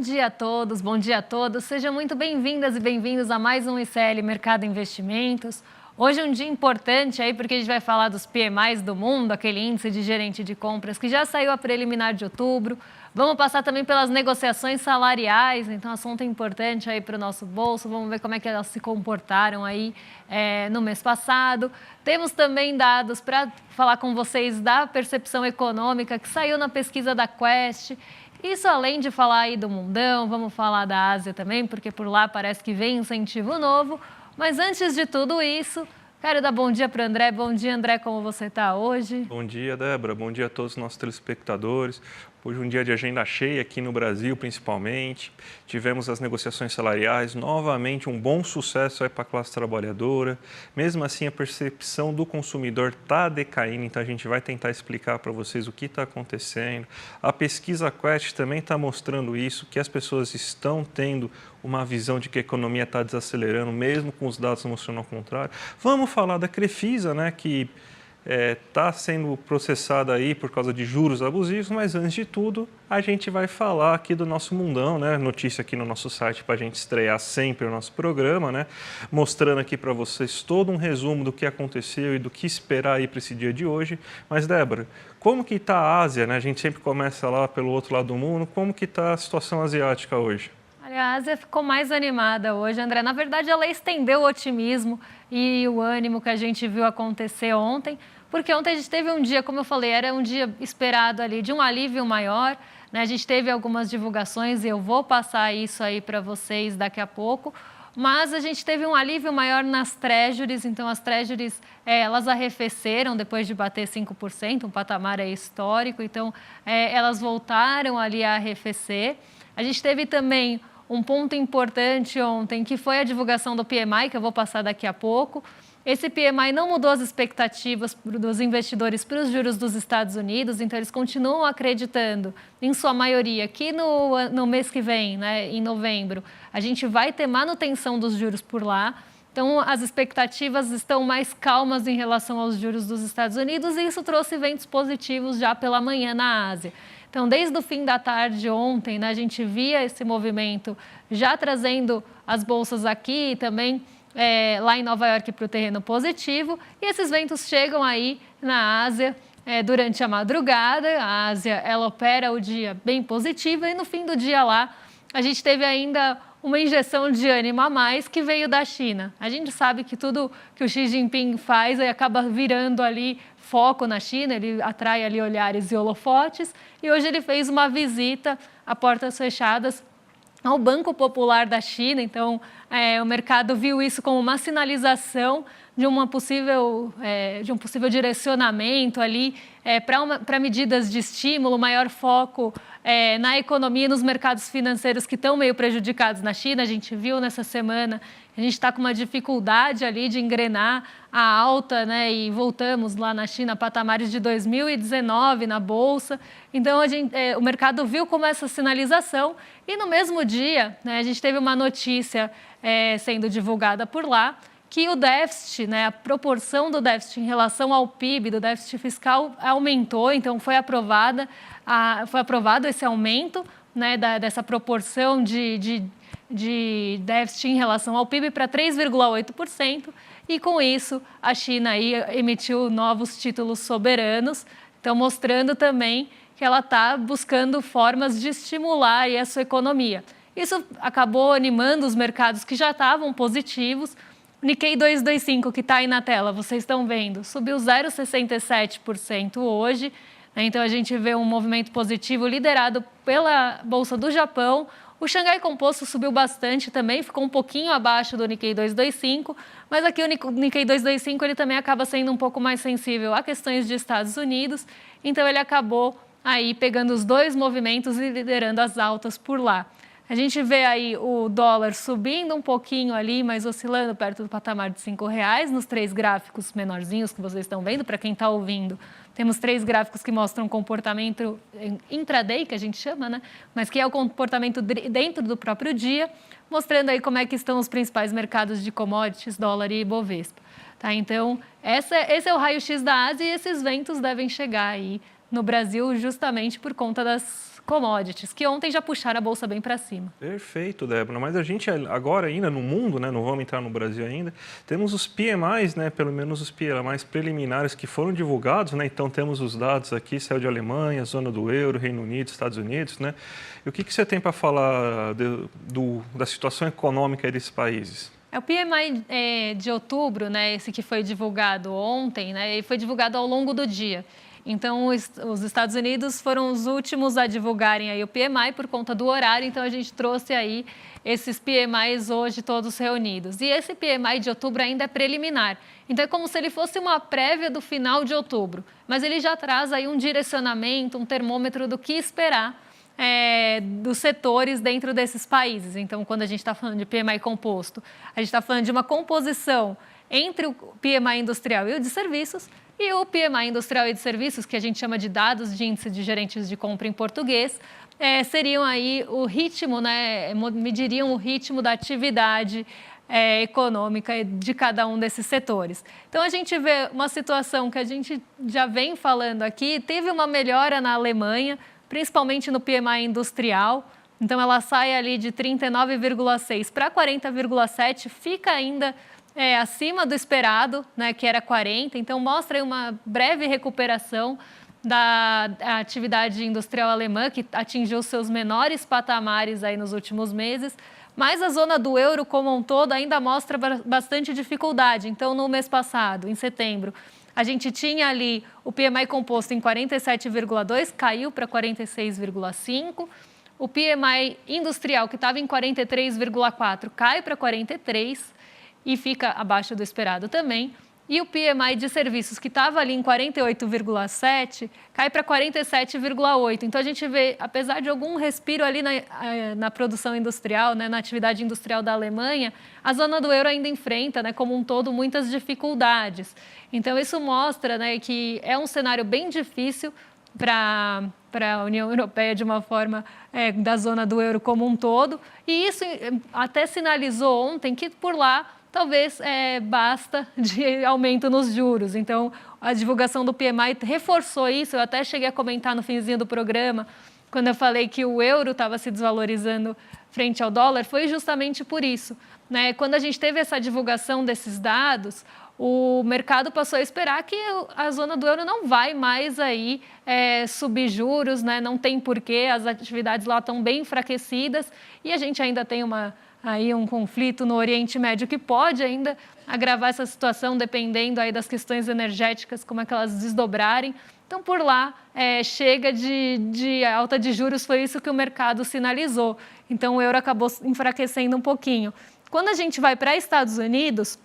dia a todos, bom dia a todos. Sejam muito bem-vindas e bem-vindos a mais um ICL Mercado Investimentos. Hoje é um dia importante aí porque a gente vai falar dos PMIs do mundo, aquele índice de gerente de compras que já saiu a preliminar de outubro. Vamos passar também pelas negociações salariais, então assunto importante aí para o nosso bolso. Vamos ver como é que elas se comportaram aí no mês passado. Temos também dados para falar com vocês da percepção econômica que saiu na pesquisa da Quest. Isso além de falar aí do mundão, vamos falar da Ásia também, porque por lá parece que vem incentivo novo. Mas antes de tudo isso, quero dar bom dia para o André. Bom dia, André, como você está hoje? Bom dia, Débora. Bom dia a todos os nossos telespectadores. Hoje um dia de agenda cheia aqui no Brasil, principalmente. Tivemos as negociações salariais, novamente um bom sucesso aí para a classe trabalhadora. Mesmo assim, a percepção do consumidor está decaindo, então a gente vai tentar explicar para vocês o que está acontecendo. A pesquisa Quest também está mostrando isso, que as pessoas estão tendo uma visão de que a economia está desacelerando, mesmo com os dados mostrando ao contrário. Vamos falar da Crefisa, né, que está sendo processada aí por causa de juros abusivos, mas antes de tudo, a gente vai falar aqui do nosso mundão, né? Notícia aqui no nosso site para a gente estrear sempre o nosso programa, né? Mostrando aqui para vocês todo um resumo do que aconteceu e do que esperar aí para esse dia de hoje. Mas, Débora, como que está a Ásia, né? A gente sempre começa lá pelo outro lado do mundo. Como que está a situação asiática hoje? A Ásia ficou mais animada hoje, André. Na verdade, ela estendeu o otimismo e o ânimo que a gente viu acontecer ontem, porque ontem a gente teve um dia, como eu falei, era um dia esperado ali de um alívio maior, né? A gente teve algumas divulgações e eu vou passar isso aí para vocês daqui a pouco, mas a gente teve um alívio maior nas treasuries, então as treasuries elas arrefeceram depois de bater 5%, um patamar histórico, então elas voltaram ali a arrefecer. A gente teve também um ponto importante ontem, que foi a divulgação do PMI, que eu vou passar daqui a pouco. Esse PMI não mudou as expectativas dos investidores para os juros dos Estados Unidos, então eles continuam acreditando, em sua maioria, que no mês que vem, né, em novembro, a gente vai ter manutenção dos juros por lá. Então, as expectativas estão mais calmas em relação aos juros dos Estados Unidos e isso trouxe ventos positivos já pela manhã na Ásia. Então, desde o fim da tarde ontem, né, a gente via esse movimento já trazendo as bolsas aqui e também lá em Nova York para o terreno positivo. E esses ventos chegam aí na Ásia durante a madrugada. A Ásia, ela opera o dia bem positiva e no fim do dia lá, a gente teve ainda uma injeção de ânimo a mais que veio da China. A gente sabe que tudo que o Xi Jinping faz acaba virando ali foco na China, ele atrai ali olhares e holofotes, e hoje ele fez uma visita a portas fechadas ao Banco Popular da China, então o mercado viu isso como uma sinalização de um possível direcionamento ali para medidas de estímulo, maior foco na economia e nos mercados financeiros que estão meio prejudicados na China. A gente viu nessa semana, a gente está com uma dificuldade ali de engrenar a alta, né? E voltamos lá na China a patamares de 2019 na Bolsa. Então, o mercado viu como essa sinalização e no mesmo dia, né, a gente teve uma notícia sendo divulgada por lá, que o déficit, né, a proporção do déficit em relação ao PIB, do déficit fiscal, aumentou, então foi aprovado esse aumento, né, dessa proporção de déficit em relação ao PIB para 3,8%, e com isso a China aí emitiu novos títulos soberanos, então mostrando também que ela está buscando formas de estimular aí a sua economia. Isso acabou animando os mercados que já estavam positivos. O Nikkei 225, que está aí na tela, vocês estão vendo, subiu 0,67% hoje. Então, a gente vê um movimento positivo liderado pela Bolsa do Japão. O Xangai Composto subiu bastante também, ficou um pouquinho abaixo do Nikkei 225, mas aqui o Nikkei 225 ele também acaba sendo um pouco mais sensível a questões de Estados Unidos, então ele acabou aí pegando os dois movimentos e liderando as altas por lá. A gente vê aí o dólar subindo um pouquinho ali, mas oscilando perto do patamar de R$5 nos 3 gráficos menorzinhos que vocês estão vendo. Para quem está ouvindo, temos 3 gráficos que mostram comportamento intraday, que a gente chama, né? Mas que é o comportamento dentro do próprio dia, mostrando aí como é que estão os principais mercados de commodities, dólar e Bovespa. Tá? Então, esse é o raio-x da Ásia e esses ventos devem chegar aí no Brasil justamente por conta das commodities, que ontem já puxaram a bolsa bem para cima. Perfeito, Débora. Mas a gente agora ainda no mundo, né, não vamos entrar no Brasil ainda, temos os PMIs, né, pelo menos os PMIs preliminares que foram divulgados, né, então temos os dados aqui, saiu de Alemanha, zona do euro, Reino Unido, Estados Unidos, né. E o que você tem para falar da situação econômica desses países? O PMI de outubro, né, esse que foi divulgado ontem, né, e foi divulgado ao longo do dia. Então, os Estados Unidos foram os últimos a divulgarem aí o PMI por conta do horário, então a gente trouxe aí esses PMIs hoje todos reunidos. E esse PMI de outubro ainda é preliminar, então é como se ele fosse uma prévia do final de outubro, mas ele já traz aí um direcionamento, um termômetro do que esperar dos setores dentro desses países. Então, quando a gente está falando de PMI composto, a gente está falando de uma composição entre o PMI industrial e o de serviços, e o PMI industrial e de serviços, que a gente chama de dados de índice de gerentes de compra em português, seriam aí o ritmo, né, mediriam o ritmo da atividade econômica de cada um desses setores. Então, a gente vê uma situação que a gente já vem falando aqui, teve uma melhora na Alemanha, principalmente no PMI industrial, então ela sai ali de 39,6 para 40,7, fica ainda acima do esperado, né, que era 40, então mostra aí uma breve recuperação da atividade industrial alemã, que atingiu seus menores patamares aí nos últimos meses, mas a zona do euro como um todo ainda mostra bastante dificuldade. Então, no mês passado, em setembro, a gente tinha ali o PMI composto em 47,2, caiu para 46,5. O PMI industrial, que estava em 43,4, cai para 43 e fica abaixo do esperado também. E o PMI de serviços, que estava ali em 48,7, cai para 47,8. Então, a gente vê, apesar de algum respiro ali na produção industrial, né, na atividade industrial da Alemanha, a zona do euro ainda enfrenta, né, como um todo, muitas dificuldades. Então, isso mostra, né, que é um cenário bem difícil para a União Europeia, de uma forma da zona do euro como um todo. E isso até sinalizou ontem que, por lá, talvez basta de aumento nos juros. Então, a divulgação do PMI reforçou isso. Eu até cheguei a comentar no finzinho do programa, quando eu falei que o euro estava se desvalorizando frente ao dólar, foi justamente por isso, né? Quando a gente teve essa divulgação desses dados, o mercado passou a esperar que a zona do euro não vai mais aí subir juros, né? Não tem porquê, as atividades lá estão bem enfraquecidas e a gente ainda tem um conflito no Oriente Médio que pode ainda agravar essa situação, dependendo aí das questões energéticas, como é que elas desdobrarem. Então, por lá, chega de alta de juros, foi isso que o mercado sinalizou. Então, o euro acabou enfraquecendo um pouquinho. Quando a gente vai para Estados Unidos,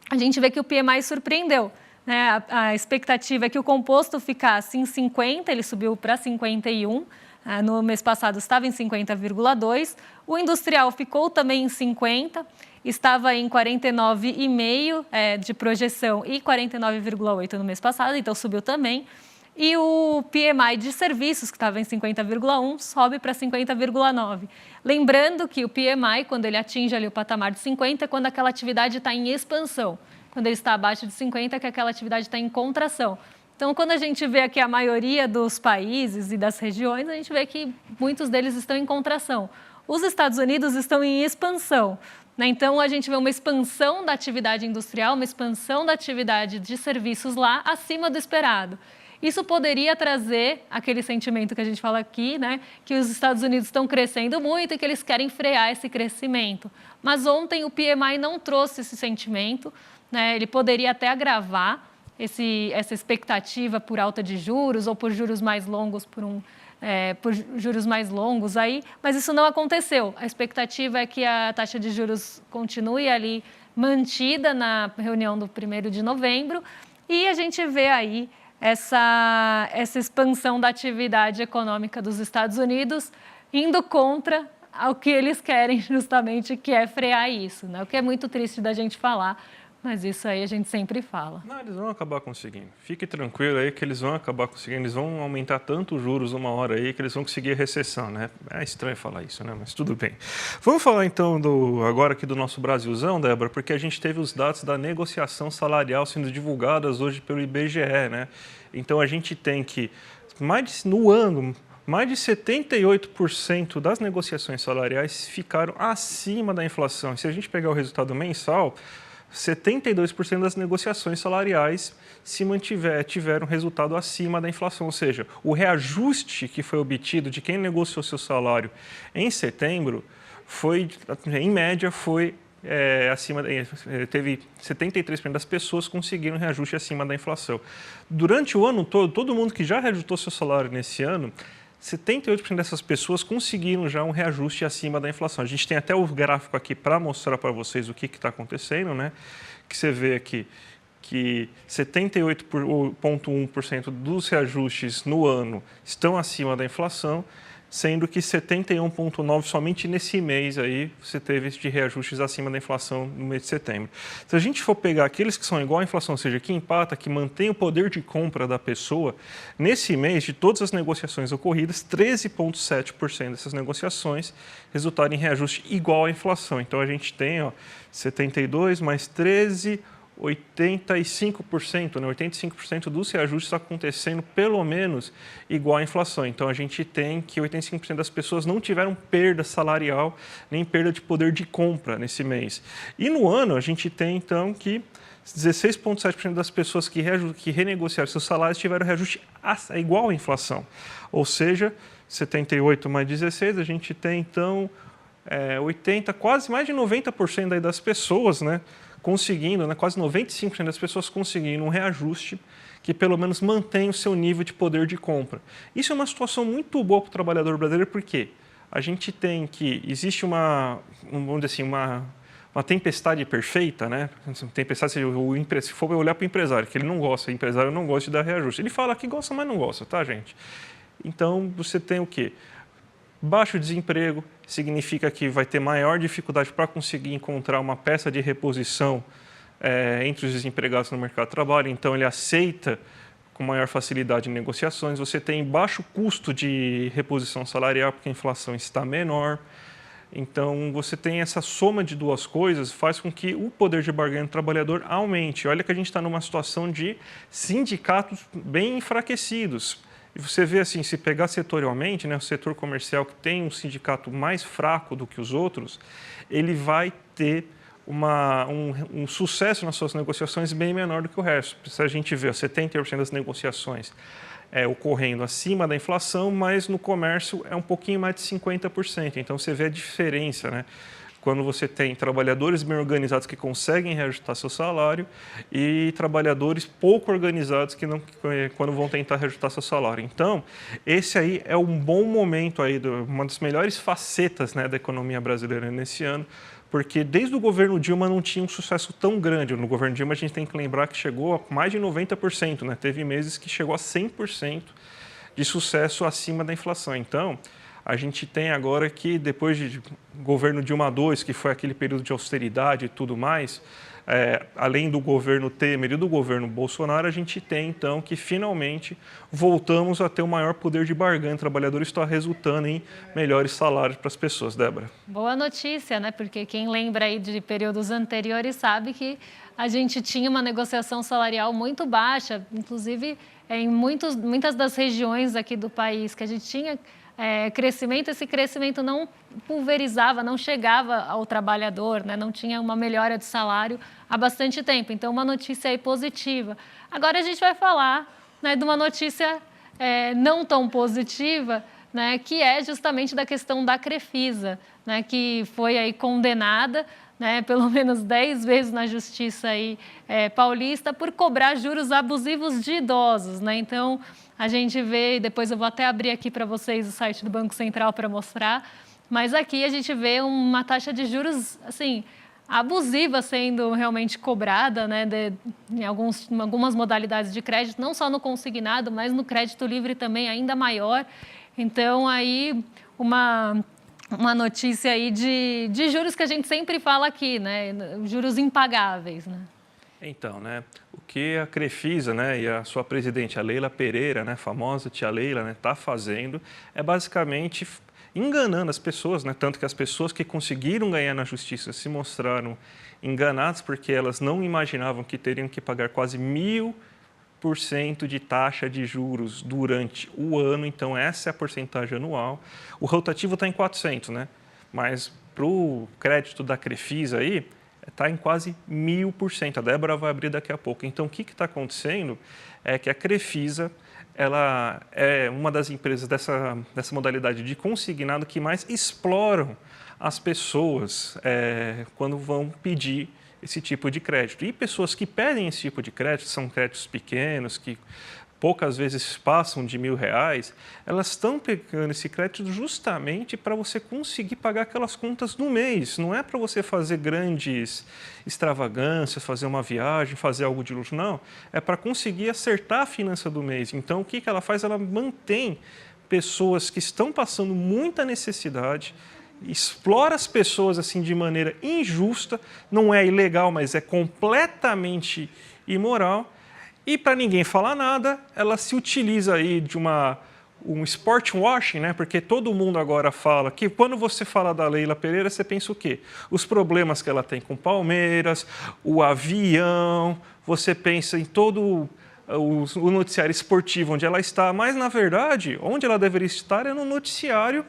a gente vê que o PMI surpreendeu, né? A expectativa é que o composto ficasse em 50, ele subiu para 51, no mês passado estava em 50,2, o industrial ficou também em 50, estava em 49,5 de projeção e 49,8 no mês passado, então subiu também. E o PMI de serviços, que estava em 50,1, sobe para 50,9. Lembrando que o PMI, quando ele atinge ali o patamar de 50, é quando aquela atividade está em expansão. Quando ele está abaixo de 50, é que aquela atividade está em contração. Então, quando a gente vê aqui a maioria dos países e das regiões, a gente vê que muitos deles estão em contração. Os Estados Unidos estão em expansão, né? Então, a gente vê uma expansão da atividade industrial, uma expansão da atividade de serviços lá acima do esperado. Isso poderia trazer aquele sentimento que a gente fala aqui, né, que os Estados Unidos estão crescendo muito e que eles querem frear esse crescimento. Mas ontem o PMI não trouxe esse sentimento, né, ele poderia até agravar essa expectativa por alta de juros ou por juros mais longos, por juros mais longos aí, mas isso não aconteceu. A expectativa é que a taxa de juros continue ali mantida na reunião do 1º de novembro e a gente vê aí essa expansão da atividade econômica dos Estados Unidos indo contra o que eles querem justamente, que é frear isso, né? O que é muito triste da gente falar, mas isso aí a gente sempre fala. Não, eles vão acabar conseguindo. Fique tranquilo aí que eles vão acabar conseguindo. Eles vão aumentar tanto os juros uma hora aí que eles vão conseguir a recessão, né? É estranho falar isso, né? Mas tudo bem. Vamos falar então agora aqui do nosso Brasilzão, Débora, porque a gente teve os dados da negociação salarial sendo divulgadas hoje pelo IBGE, né? Então a gente tem que, no ano, mais de 78% das negociações salariais ficaram acima da inflação. Se a gente pegar o resultado mensal, 72% das negociações salariais tiveram resultado acima da inflação, ou seja, o reajuste que foi obtido de quem negociou seu salário em setembro foi, em média, teve 73% das pessoas conseguiram reajuste acima da inflação. Durante o ano todo mundo que já reajustou seu salário nesse ano, 78% dessas pessoas conseguiram já um reajuste acima da inflação. A gente tem até o gráfico aqui para mostrar para vocês o que está acontecendo, né? Que você vê aqui que 78,1% dos reajustes no ano estão acima da inflação, sendo que 71,9% somente nesse mês aí você teve de reajustes acima da inflação no mês de setembro. Se a gente for pegar aqueles que são igual à inflação, ou seja, que empata, que mantém o poder de compra da pessoa, nesse mês, de todas as negociações ocorridas, 13,7% dessas negociações resultaram em reajuste igual à inflação. Então a gente tem 72 mais 13, 85%, né? 85% dos reajustes acontecendo pelo menos igual à inflação. Então, a gente tem que 85% das pessoas não tiveram perda salarial nem perda de poder de compra nesse mês. E no ano, a gente tem, então, que 16,7% das pessoas que renegociaram seus salários tiveram reajuste igual à inflação. Ou seja, 78 mais 16, a gente tem, então, 80, quase mais de 90% aí das pessoas, né? Conseguindo, né, quase 95% das pessoas conseguindo um reajuste que pelo menos mantém o seu nível de poder de compra. Isso é uma situação muito boa para o trabalhador brasileiro, porque a gente tem que, existe vamos dizer assim, uma tempestade perfeita, né? Tempestade, se for olhar para o empresário, que ele não gosta, o empresário não gosta de dar reajuste. Ele fala que gosta, mas não gosta, tá, gente? Então, você tem o quê? Baixo desemprego significa que vai ter maior dificuldade para conseguir encontrar uma peça de reposição entre os desempregados no mercado de trabalho, então ele aceita com maior facilidade negociações. Você tem baixo custo de reposição salarial, porque a inflação está menor. Então, você tem essa soma de duas coisas, faz com que o poder de barganha do trabalhador aumente. Olha que a gente está numa situação de sindicatos bem enfraquecidos. E você vê assim, se pegar setorialmente, né, o setor comercial que tem um sindicato mais fraco do que os outros, ele vai ter um sucesso nas suas negociações bem menor do que o resto. Se a gente vê 70% das negociações ocorrendo acima da inflação, mas no comércio é um pouquinho mais de 50%. Então você vê a diferença, né? Quando você tem trabalhadores bem organizados que conseguem reajustar seu salário e trabalhadores pouco organizados que não, quando vão tentar reajustar seu salário. Então, esse aí é um bom momento aí, uma das melhores facetas, né, da economia brasileira nesse ano, porque desde o governo Dilma não tinha um sucesso tão grande. No governo Dilma a gente tem que lembrar que chegou a mais de 90%, né? Teve meses que chegou a 100% de sucesso acima da inflação. Então, a gente tem agora que, depois de governo Dilma II, que foi aquele período de austeridade e tudo mais, além do governo Temer e do governo Bolsonaro, a gente tem, então, que finalmente voltamos a ter o maior poder de barganha. O trabalhador está resultando em melhores salários para as pessoas. Débora. Boa notícia, né? Porque quem lembra aí de períodos anteriores sabe que a gente tinha uma negociação salarial muito baixa, inclusive em muitas das regiões aqui do país que a gente tinha crescimento, esse crescimento não pulverizava, não chegava ao trabalhador, né? Não tinha uma melhora de salário há bastante tempo. Então, uma notícia aí positiva. Agora a gente vai falar, né, de uma notícia não tão positiva, né, que é justamente da questão da Crefisa, né, que foi aí condenada, né, pelo menos 10 vezes na justiça aí, paulista por cobrar juros abusivos de idosos, né? Então, a gente vê, e depois eu vou até abrir aqui para vocês o site do Banco Central para mostrar, mas aqui a gente vê uma taxa de juros, assim, abusiva sendo realmente cobrada, né, em algumas modalidades de crédito, não só no consignado, mas no crédito livre também ainda maior. Então, aí, uma notícia aí de juros que a gente sempre fala aqui, né, juros impagáveis, né? Então, né, o que a Crefisa, né, e a sua presidente, a Leila Pereira, né, famosa tia Leila, né, está fazendo é basicamente enganando as pessoas, né, tanto que as pessoas que conseguiram ganhar na justiça se mostraram enganadas porque elas não imaginavam que teriam que pagar quase 4% de taxa de juros durante o ano, então essa é a porcentagem anual. O rotativo está em 400, né? Mas para o crédito da Crefisa aí, está em quase 1000%. A Débora vai abrir daqui a pouco. Então, o que está acontecendo é que a Crefisa ela é uma das empresas dessa modalidade de consignado que mais exploram as pessoas quando vão pedir esse tipo de crédito. E pessoas que pedem esse tipo de crédito, são créditos pequenos, que poucas vezes passam de R$1.000, elas estão pegando esse crédito justamente para você conseguir pagar aquelas contas no mês. Não é para você fazer grandes extravagâncias, fazer uma viagem, fazer algo de luxo, não. É para conseguir acertar a finança do mês. Então, o que ela faz? Ela mantém pessoas que estão passando muita necessidade, explora as pessoas assim de maneira injusta, não é ilegal, mas é completamente imoral. E para ninguém falar nada, ela se utiliza aí de um sport washing, né? Porque todo mundo agora fala que quando você fala da Leila Pereira, você pensa o quê? Os problemas que ela tem com Palmeiras, o avião, você pensa em todo o noticiário esportivo onde ela está, mas na verdade, onde ela deveria estar é no noticiário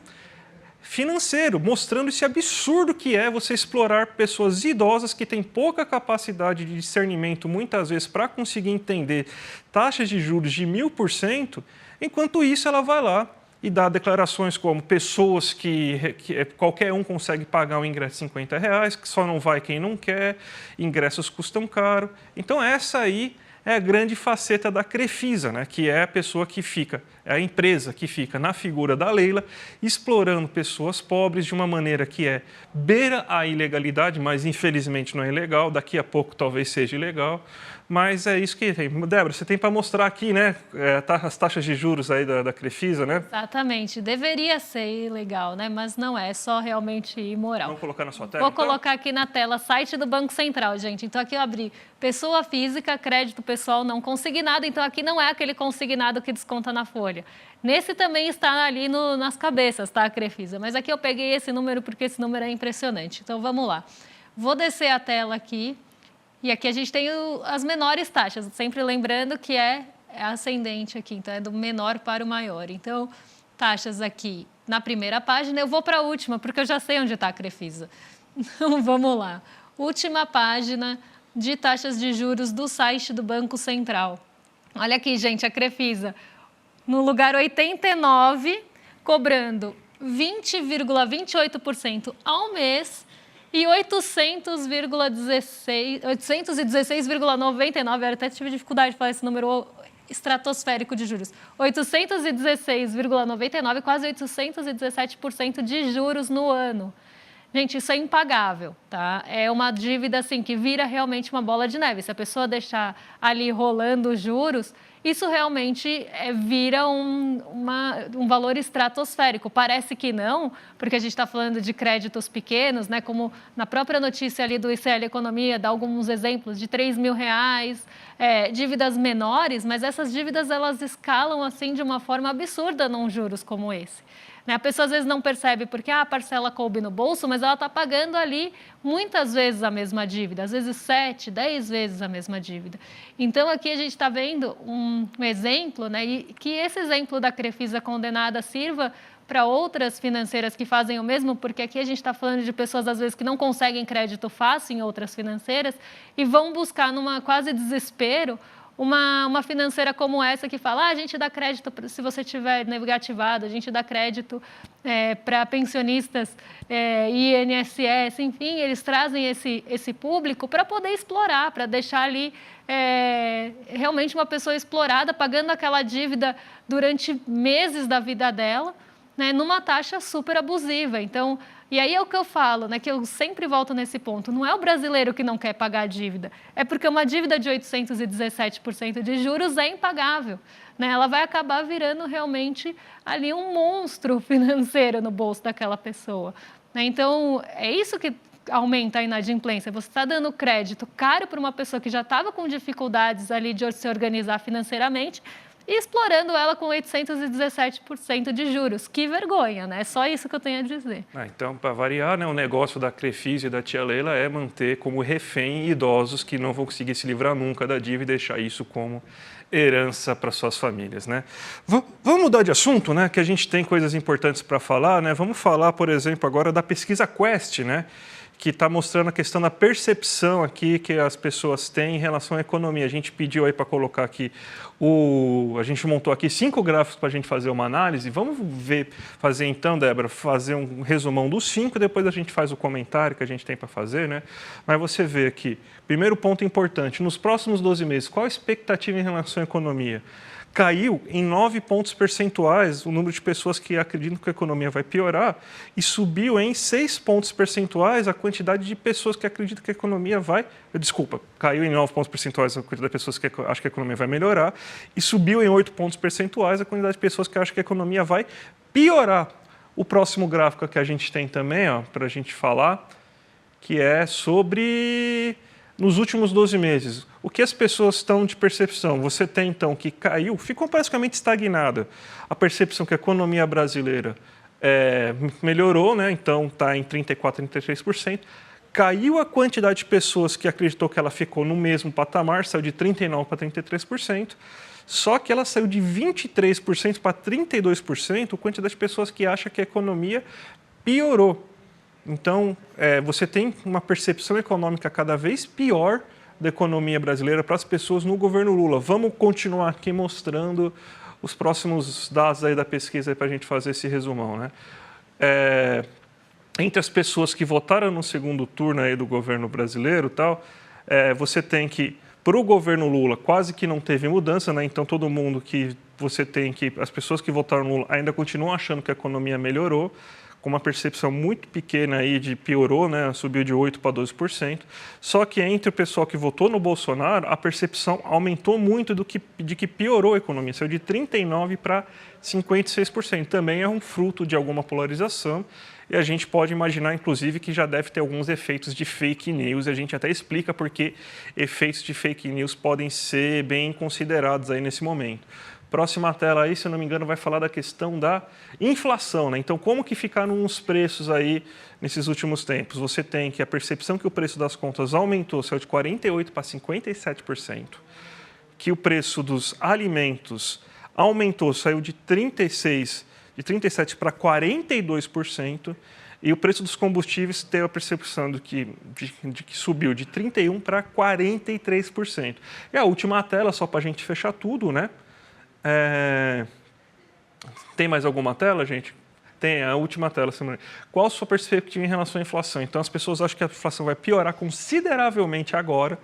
financeiro, mostrando esse absurdo que é você explorar pessoas idosas que têm pouca capacidade de discernimento, muitas vezes, para conseguir entender taxas de juros de 1000%, enquanto isso ela vai lá e dá declarações como pessoas que qualquer um consegue pagar um ingresso de R$50, que só não vai quem não quer, ingressos custam caro. Então essa aí é a grande faceta da Crefisa, né? Que é a pessoa que fica, é a empresa que fica na figura da Leila, explorando pessoas pobres de uma maneira que beira a ilegalidade, mas infelizmente não é ilegal, daqui a pouco talvez seja ilegal, mas é isso que tem. Débora, você tem para mostrar aqui, né, as taxas de juros aí da Crefisa, né? Exatamente, deveria ser ilegal, né? Mas não é, só realmente imoral. Vamos colocar na sua tela? Vou colocar aqui na tela, site do Banco Central, gente. Então aqui eu abri pessoa física, crédito pessoal não consignado, então aqui não é aquele consignado que desconta na folha. Nesse também está ali nas cabeças, tá, a Crefisa? Mas aqui eu peguei esse número porque esse número é impressionante. Então vamos lá. Vou descer a tela aqui. E aqui a gente tem as menores taxas, sempre lembrando que é ascendente aqui, então é do menor para o maior. Então, taxas aqui na primeira página, eu vou para a última, porque eu já sei onde está a Crefisa. Então, vamos lá. Última página de taxas de juros do site do Banco Central. Olha aqui, gente, a Crefisa, no lugar 89, cobrando 20,28% ao mês, e 816,99, eu até tive dificuldade de falar esse número estratosférico de juros. 816,99, quase 817% de juros no ano. Gente, isso é impagável, tá? É uma dívida assim que vira realmente uma bola de neve. Se a pessoa deixar ali rolando os juros, isso realmente vira um valor estratosférico. Parece que não, porque a gente está falando de créditos pequenos, né? Como na própria notícia ali do ICL Economia, dá alguns exemplos de R$3.000, dívidas menores, mas essas dívidas elas escalam assim de uma forma absurda num juros como esse. A pessoa às vezes não percebe porque a parcela coube no bolso, mas ela está pagando ali muitas vezes a mesma dívida, às vezes 7, 10 vezes a mesma dívida. Então aqui a gente está vendo um exemplo, né, e que esse exemplo da Crefisa condenada sirva para outras financeiras que fazem o mesmo, porque aqui a gente está falando de pessoas às vezes que não conseguem crédito fácil em outras financeiras e vão buscar numa quase desespero uma financeira como essa que fala, a gente dá crédito se você tiver negativado, a gente dá crédito para pensionistas, INSS, enfim, eles trazem esse público para poder explorar, para deixar ali realmente uma pessoa explorada, pagando aquela dívida durante meses da vida dela, né, numa taxa super abusiva. Então, e aí é o que eu falo, né, que eu sempre volto nesse ponto, não é o brasileiro que não quer pagar a dívida, é porque uma dívida de 817% de juros é impagável, né, ela vai acabar virando realmente ali um monstro financeiro no bolso daquela pessoa, né? Então, é isso que aumenta a inadimplência, você está dando crédito caro para uma pessoa que já estava com dificuldades ali de se organizar financeiramente, e explorando ela com 817% de juros. Que vergonha, né? Só isso que eu tenho a dizer. Então, para variar, né, o negócio da Crefisa e da tia Leila é manter como refém idosos que não vão conseguir se livrar nunca da dívida e deixar isso como herança para suas famílias, né? Vamos mudar de assunto, né? Que a gente tem coisas importantes para falar, né? Vamos falar, por exemplo, agora da pesquisa Quest, né? Que está mostrando a questão da percepção aqui que as pessoas têm em relação à economia. A gente pediu aí para colocar aqui, a gente montou aqui 5 gráficos para a gente fazer uma análise. Vamos fazer então, Débora, fazer um resumão dos 5, depois a gente faz o comentário que a gente tem para fazer, né? Mas você vê aqui, primeiro ponto importante, nos próximos 12 meses, qual a expectativa em relação à economia? Caiu em 9 pontos percentuais o número de pessoas que acreditam que a economia vai piorar e subiu em 6 pontos percentuais a quantidade de pessoas que acreditam que a economia vai... Desculpa, caiu em 9 pontos percentuais a quantidade de pessoas que acham que a economia vai melhorar e subiu em 8 pontos percentuais a quantidade de pessoas que acham que a economia vai piorar. O próximo gráfico que a gente tem também, para a gente falar, que é sobre... Nos últimos 12 meses, o que as pessoas estão de percepção? Você tem, então, que caiu, ficou praticamente estagnada. A percepção que a economia brasileira melhorou, né? Então está em 34%, 33%. Caiu a quantidade de pessoas que acreditou que ela ficou no mesmo patamar, saiu de 39% para 33%. Só que ela saiu de 23% para 32%, a quantidade de pessoas que acha que a economia piorou. Então, você tem uma percepção econômica cada vez pior da economia brasileira para as pessoas no governo Lula. Vamos continuar aqui mostrando os próximos dados aí da pesquisa para a gente fazer esse resumão, né? Entre as pessoas que votaram no segundo turno aí do governo brasileiro, você tem que, para o governo Lula, quase que não teve mudança, né? Então, todo mundo que você tem que... As pessoas que votaram no Lula ainda continuam achando que a economia melhorou, com uma percepção muito pequena aí de piorou, né? Subiu de 8% para 12%. Só que entre o pessoal que votou no Bolsonaro, a percepção aumentou muito de que piorou a economia, saiu de 39% para 56%. Também é um fruto de alguma polarização e a gente pode imaginar, inclusive, que já deve ter alguns efeitos de fake news. A gente até explica porque efeitos de fake news podem ser bem considerados aí nesse momento. Próxima tela aí, se eu não me engano, vai falar da questão da inflação, né? Então, como que ficaram os preços aí nesses últimos tempos? Você tem que a percepção que o preço das contas aumentou, saiu de 48% para 57%, que o preço dos alimentos aumentou, saiu de 37% para 42%, e o preço dos combustíveis teve a percepção de que subiu de 31% para 43%. E a última tela, só para a gente fechar tudo, né? Tem mais alguma tela, gente? Tem, a última tela. Qual a sua perspectiva em relação à inflação? Então, as pessoas acham que a inflação vai piorar consideravelmente agora,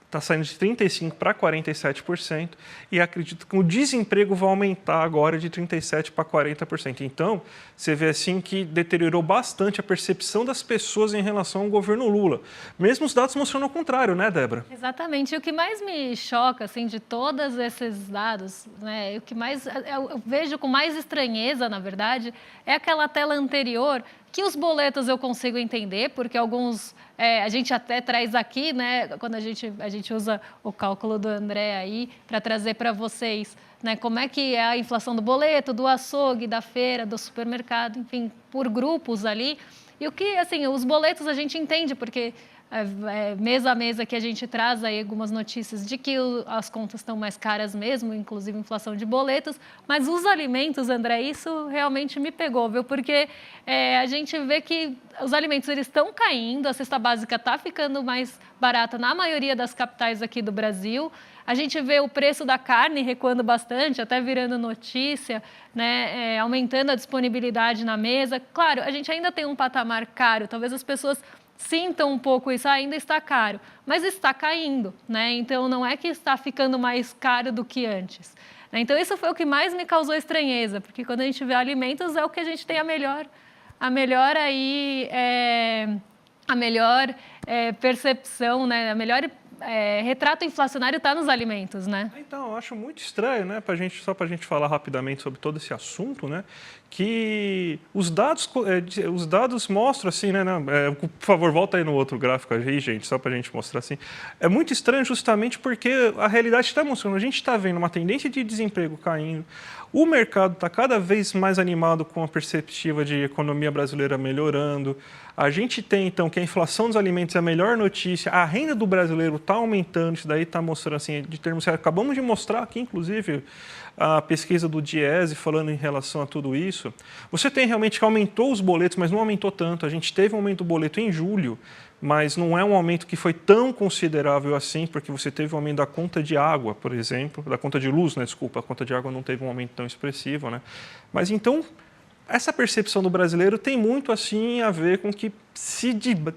está saindo de 35% para 47%, e acredito que o desemprego vai aumentar agora de 37% para 40%. Então, você vê assim que deteriorou bastante a percepção das pessoas em relação ao governo Lula. Mesmo os dados mostrando o contrário, né, Débora? Exatamente. E o que mais me choca, assim, de todos esses dados, né, o que mais eu vejo com mais estranheza, na verdade, é aquela tela anterior, que os boletos eu consigo entender, porque alguns a gente até traz aqui, né, quando a gente usa o cálculo do André aí para trazer para vocês, né, como é que é a inflação do boleto, do açougue, da feira, do supermercado, enfim, por grupos ali. E o que, assim, os boletos a gente entende, porque mês a mês aqui a gente traz aí algumas notícias de que as contas estão mais caras mesmo, inclusive inflação de boletos, mas os alimentos, André, isso realmente me pegou, viu? Porque a gente vê que os alimentos eles estão caindo, a cesta básica está ficando mais barata na maioria das capitais aqui do Brasil. A gente vê o preço da carne recuando bastante, até virando notícia, né? Aumentando a disponibilidade na mesa. Claro, a gente ainda tem um patamar caro, talvez as pessoas sintam um pouco isso, ainda está caro, mas está caindo, né? Então, não é que está ficando mais caro do que antes. Então, isso foi o que mais me causou estranheza, porque quando a gente vê alimentos, é o que a gente tem a melhor percepção, né? A melhor retrato inflacionário está nos alimentos, né? Então, eu acho muito estranho, né, só para a gente falar rapidamente sobre todo esse assunto, né, que os dados mostram assim, né, por favor, volta aí no outro gráfico aí, gente, só para a gente mostrar assim. É muito estranho justamente porque a realidade está mostrando, a gente está vendo uma tendência de desemprego caindo, o mercado está cada vez mais animado com a perspectiva de economia brasileira melhorando. A gente tem, então, que a inflação dos alimentos é a melhor notícia, a renda do brasileiro está aumentando, isso daí está mostrando, assim, de termos... Acabamos de mostrar aqui, inclusive, a pesquisa do Diese falando em relação a tudo isso. Você tem realmente que aumentou os boletos, mas não aumentou tanto. A gente teve um aumento do boleto em julho, mas não é um aumento que foi tão considerável assim, porque você teve um aumento da conta de água, por exemplo, da conta de luz, né? Desculpa, a conta de água não teve um aumento tão expressivo, né? Mas então, essa percepção do brasileiro tem muito assim a ver com o que se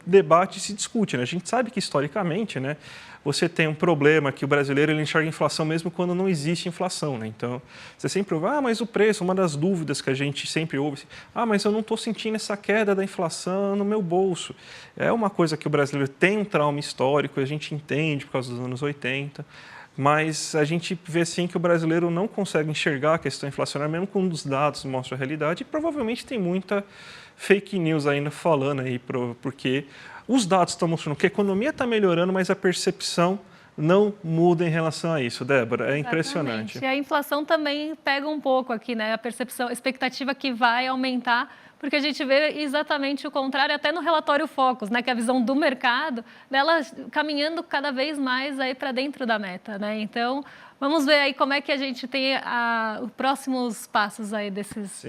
debate e se discute, né? A gente sabe que historicamente, né, você tem um problema que o brasileiro ele enxerga inflação mesmo quando não existe inflação, né? Então, você sempre ouve, mas o preço, uma das dúvidas que a gente sempre ouve, mas eu não estou sentindo essa queda da inflação no meu bolso. É uma coisa que o brasileiro tem um trauma histórico, a gente entende por causa dos anos 80, mas a gente vê sim que o brasileiro não consegue enxergar a questão inflacionária, mesmo quando os dados mostram a realidade, e provavelmente tem muita fake news ainda falando aí, porque os dados estão mostrando que a economia está melhorando, mas a percepção não muda em relação a isso, Débora. É impressionante. Exatamente. E a inflação também pega um pouco aqui, né? A percepção, a expectativa que vai aumentar, porque a gente vê exatamente o contrário, até no relatório Focus, né? Que é a visão do mercado, dela caminhando cada vez mais aí para dentro da meta, né? Então, vamos ver aí como é que a gente tem os próximos passos aí dessas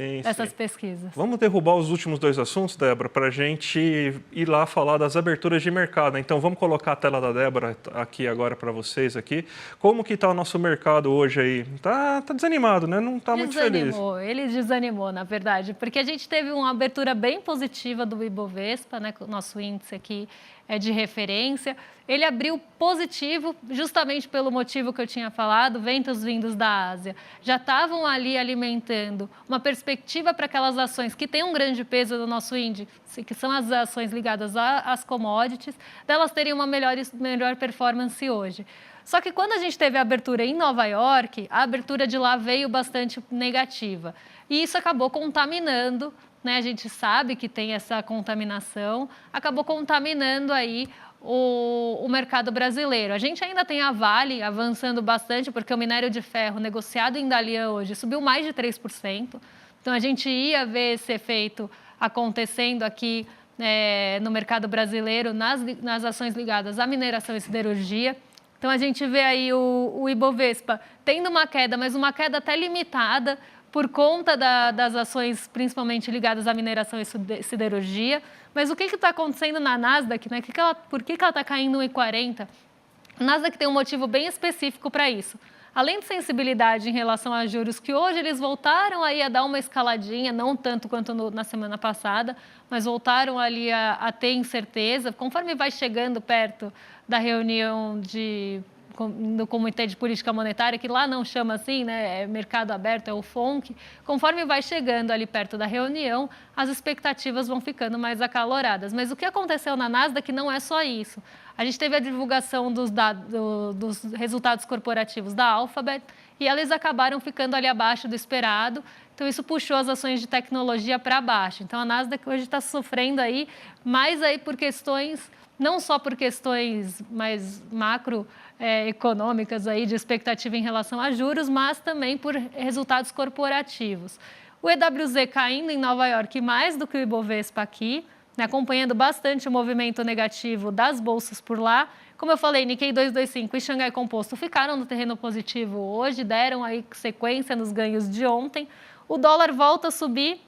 pesquisas. Vamos derrubar os últimos dois assuntos, Débora, para a gente ir lá falar das aberturas de mercado. Então, vamos colocar a tela da Débora aqui agora para vocês aqui. Como que está o nosso mercado hoje aí? Tá desanimado, né? Não está muito feliz. Ele desanimou, na verdade, porque a gente teve uma abertura bem positiva do Ibovespa, né? O nosso índice aqui é de referência. Ele abriu positivo justamente pelo motivo que eu tinha falado, ventos vindos da Ásia. Já estavam ali alimentando uma perspectiva para aquelas ações que têm um grande peso no nosso índice, que são as ações ligadas às commodities, delas terem uma melhor performance hoje. Só que quando a gente teve a abertura em Nova York, a abertura de lá veio bastante negativa. E isso acabou contaminando, né? A gente sabe que tem essa contaminação, acabou contaminando aí o mercado brasileiro. A gente ainda tem a Vale avançando bastante, porque o minério de ferro negociado em Dalian hoje subiu mais de 3%. Então, a gente ia ver esse efeito acontecendo aqui no mercado brasileiro, nas ações ligadas à mineração e siderurgia. Então, a gente vê aí o Ibovespa tendo uma queda, mas uma queda até limitada, por conta das ações principalmente ligadas à mineração e siderurgia. Mas o que está acontecendo na Nasdaq? Né? Por que ela está caindo 1,40? A Nasdaq tem um motivo bem específico para isso. Além de sensibilidade em relação a juros, que hoje eles voltaram aí a dar uma escaladinha, não tanto quanto na semana passada, mas voltaram ali a ter incerteza, conforme vai chegando perto da reunião do Comitê de Política Monetária, que lá não chama assim, né? É mercado aberto, é o FONC. Conforme vai chegando ali perto da reunião, as expectativas vão ficando mais acaloradas. Mas o que aconteceu na Nasdaq não é só isso. A gente teve a divulgação dos resultados corporativos da Alphabet e eles acabaram ficando ali abaixo do esperado. Então, isso puxou as ações de tecnologia para baixo. Então, a Nasdaq hoje está sofrendo aí, mais aí por questões, não só por questões mais macroeconômicas aí de expectativa em relação a juros, mas também por resultados corporativos. O EWZ caindo em Nova York mais do que o Ibovespa aqui, né, acompanhando bastante o movimento negativo das bolsas por lá. Como eu falei, Nikkei 225 e Xangai Composto ficaram no terreno positivo hoje, deram aí sequência nos ganhos de ontem. O dólar volta a subir.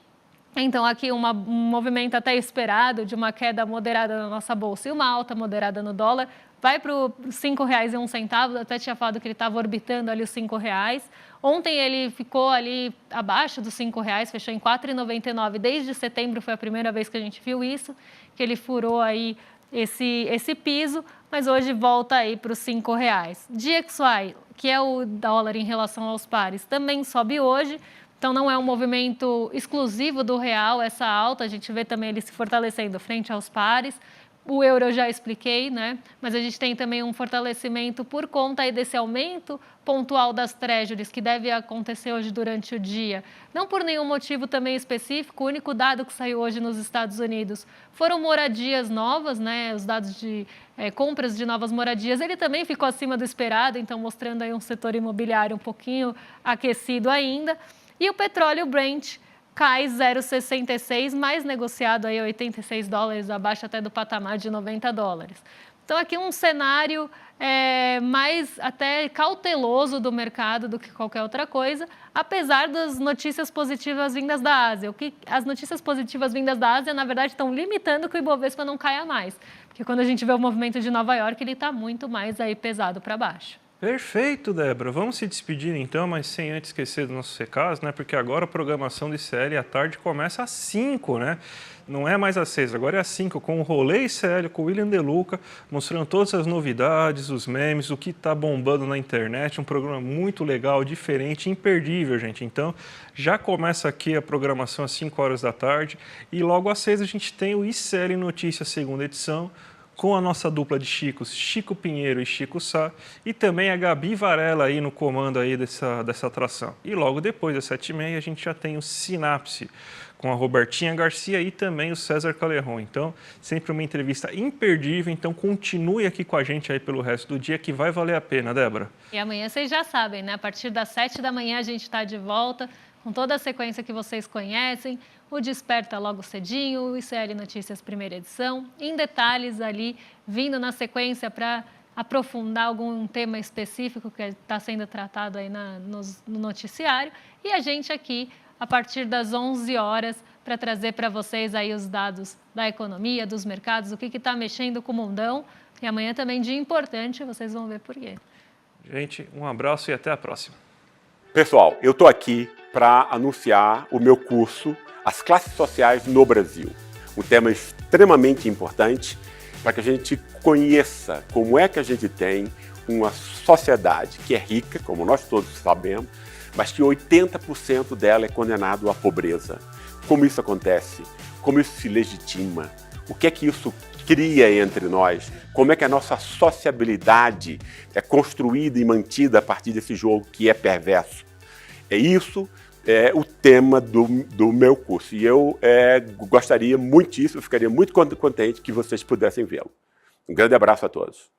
Então, aqui um movimento até esperado de uma queda moderada na nossa bolsa e uma alta moderada no dólar. Vai para os R$ 5,01, até tinha falado que ele estava orbitando ali os R$ 5,00. Ontem ele ficou ali abaixo dos R$ 5,00, fechou em R$ 4,99. Desde setembro foi a primeira vez que a gente viu isso, que ele furou aí esse piso, mas hoje volta aí para os R$ 5,00. DXY, que é o dólar em relação aos pares, também sobe hoje. Então, não é um movimento exclusivo do real, essa alta. A gente vê também ele se fortalecendo frente aos pares. O euro eu já expliquei, né? Mas a gente tem também um fortalecimento por conta aí desse aumento pontual das treasuries, que deve acontecer hoje durante o dia. Não por nenhum motivo também específico, o único dado que saiu hoje nos Estados Unidos foram moradias novas, né? Os dados de compras de novas moradias, ele também ficou acima do esperado, então mostrando aí um setor imobiliário um pouquinho aquecido ainda. E o petróleo Brent cai 0,66, mais negociado aí $86, abaixo até do patamar de $90. Então, aqui um cenário mais até cauteloso do mercado do que qualquer outra coisa, apesar das notícias positivas vindas da Ásia. As notícias positivas vindas da Ásia, na verdade, estão limitando que o Ibovespa não caia mais. Porque quando a gente vê o movimento de Nova York, ele está muito mais aí pesado para baixo. Perfeito, Débora. Vamos se despedir então, mas sem antes esquecer dos nossos recados, né? Porque agora a programação de ICL à tarde começa às 5, né? Não é mais às 6, agora é às 5, com o Rolê ICL, com o William De Luca, mostrando todas as novidades, os memes, o que está bombando na internet. Um programa muito legal, diferente, imperdível, gente. Então, já começa aqui a programação às 5 horas da tarde e logo às 6 a gente tem o ICL Notícias, segunda edição, com a nossa dupla de Chicos, Chico Pinheiro e Chico Sá, e também a Gabi Varela aí no comando aí dessa atração. E logo depois, às 7h30, a gente já tem o Sinapse, com a Robertinha Garcia e também o César Calerron. Então, sempre uma entrevista imperdível, então continue aqui com a gente aí pelo resto do dia, que vai valer a pena, Débora. E amanhã vocês já sabem, né? A partir das 7 da manhã a gente está de volta, com toda a sequência que vocês conhecem, o Desperta logo cedinho, o ICL Notícias primeira edição, em detalhes ali, vindo na sequência para aprofundar algum tema específico que está sendo tratado aí no noticiário, e a gente aqui, a partir das 11 horas, para trazer para vocês aí os dados da economia, dos mercados, o que está mexendo com o mundão, e amanhã também dia importante, vocês vão ver por quê. Gente, um abraço e até a próxima. Pessoal, eu estou aqui para anunciar o meu curso As Classes Sociais no Brasil. Um tema extremamente importante para que a gente conheça como é que a gente tem uma sociedade que é rica, como nós todos sabemos, mas que 80% dela é condenado à pobreza. Como isso acontece? Como isso se legitima? O que é que isso cria entre nós? Como é que a nossa sociabilidade é construída e mantida a partir desse jogo que é perverso? Isso é o tema do meu curso. E eu gostaria muitíssimo, ficaria muito contente que vocês pudessem vê-lo. Um grande abraço a todos.